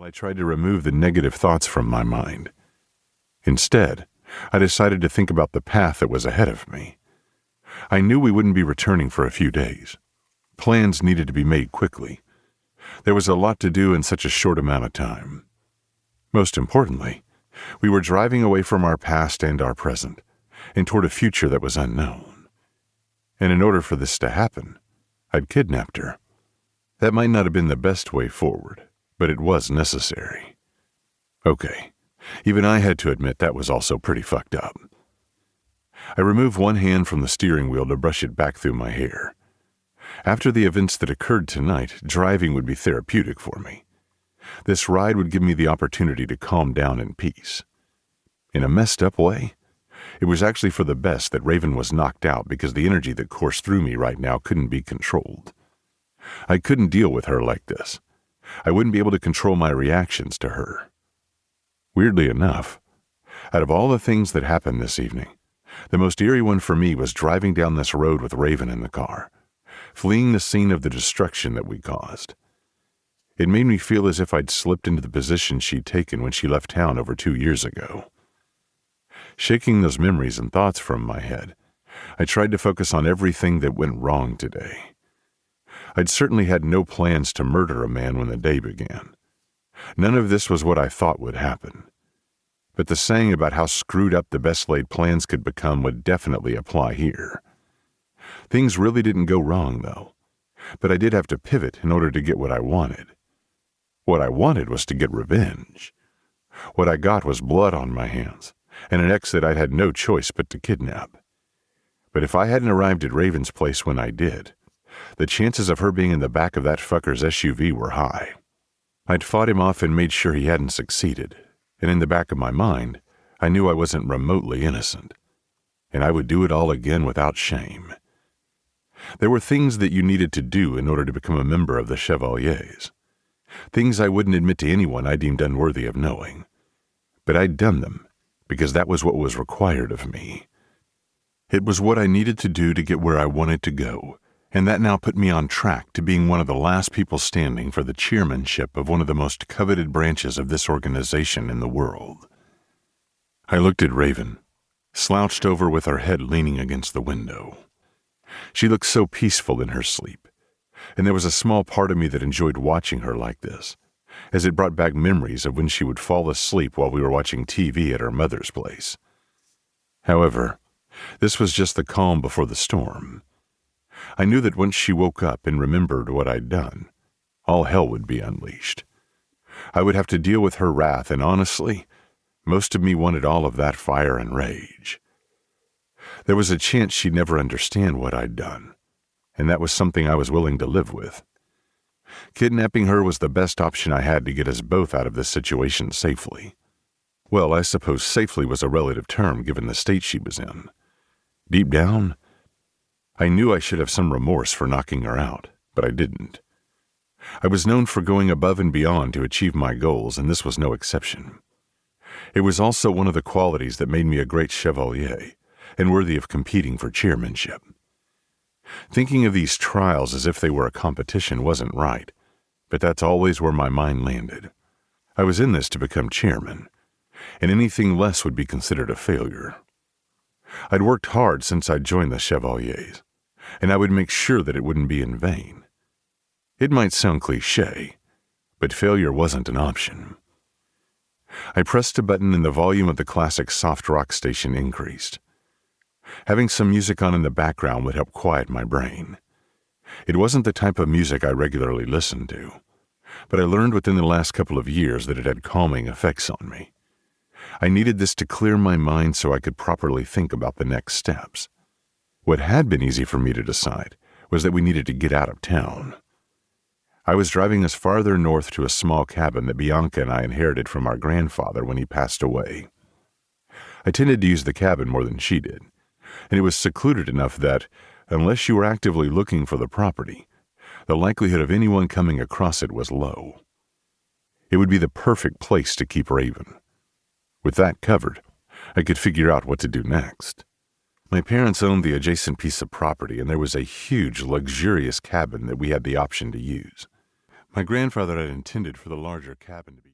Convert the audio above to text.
I tried to remove the negative thoughts from my mind. Instead, I decided to think about the path that was ahead of me. I knew we wouldn't be returning for a few days. Plans needed to be made quickly. There was a lot to do in such a short amount of time. Most importantly, we were driving away from our past and our present, and toward a future that was unknown. And in order for this to happen, I'd kidnapped her. That might not have been the best way forward, but it was necessary. Okay, even I had to admit that was also pretty fucked up. I removed one hand from the steering wheel to brush it back through my hair. After the events that occurred tonight, driving would be therapeutic for me. This ride would give me the opportunity to calm down in peace. In a messed up way, it was actually for the best that Raven was knocked out because the energy that coursed through me right now couldn't be controlled. I couldn't deal with her like this. I wouldn't be able to control my reactions to her. Weirdly enough, out of all the things that happened this evening, the most eerie one for me was driving down this road with Raven in the car, fleeing the scene of the destruction that we caused. It made me feel as if I'd slipped into the position she'd taken when she left town over 2 years ago. Shaking those memories and thoughts from my head, I tried to focus on everything that went wrong today. I'd certainly had no plans to murder a man when the day began. None of this was what I thought would happen. But the saying about how screwed up the best laid plans could become would definitely apply here. Things really didn't go wrong, though. But I did have to pivot in order to get what I wanted. What I wanted was to get revenge. What I got was blood on my hands, and an ex that I'd had no choice but to kidnap. But if I hadn't arrived at Raven's place when I did, the chances of her being in the back of that fucker's SUV were high. I'd fought him off and made sure he hadn't succeeded, and in the back of my mind, I knew I wasn't remotely innocent, and I would do it all again without shame. There were things that you needed to do in order to become a member of the Chevaliers. Things I wouldn't admit to anyone I deemed unworthy of knowing. But I'd done them, because that was what was required of me. It was what I needed to do to get where I wanted to go, and that now put me on track to being one of the last people standing for the chairmanship of one of the most coveted branches of this organization in the world. I looked at Raven, slouched over with her head leaning against the window. She looked so peaceful in her sleep, and there was a small part of me that enjoyed watching her like this, as it brought back memories of when she would fall asleep while we were watching TV at her mother's place. However, this was just the calm before the storm. I knew that once she woke up and remembered what I'd done, all hell would be unleashed. I would have to deal with her wrath, and honestly, most of me wanted all of that fire and rage. There was a chance she'd never understand what I'd done, and that was something I was willing to live with. Kidnapping her was the best option I had to get us both out of this situation safely. Well, I suppose safely was a relative term given the state she was in. Deep down, I knew I should have some remorse for knocking her out, but I didn't. I was known for going above and beyond to achieve my goals, and this was no exception. It was also one of the qualities that made me a great chevalier, and worthy of competing for chairmanship. Thinking of these trials as if they were a competition wasn't right, but that's always where my mind landed. I was in this to become chairman, and anything less would be considered a failure. I'd worked hard since I'd joined the Chevaliers, and I would make sure that it wouldn't be in vain. It might sound cliché, but failure wasn't an option. I pressed a button and the volume of the classic soft rock station increased. Having some music on in the background would help quiet my brain. It wasn't the type of music I regularly listened to, but I learned within the last couple of years that it had calming effects on me. I needed this to clear my mind so I could properly think about the next steps. What had been easy for me to decide was that we needed to get out of town. I was driving us farther north to a small cabin that Bianca and I inherited from our grandfather when he passed away. I tended to use the cabin more than she did, and it was secluded enough that, unless you were actively looking for the property, the likelihood of anyone coming across it was low. It would be the perfect place to keep Raven. With that covered, I could figure out what to do next. My parents owned the adjacent piece of property, and there was a huge, luxurious cabin that we had the option to use. My grandfather had intended for the larger cabin to be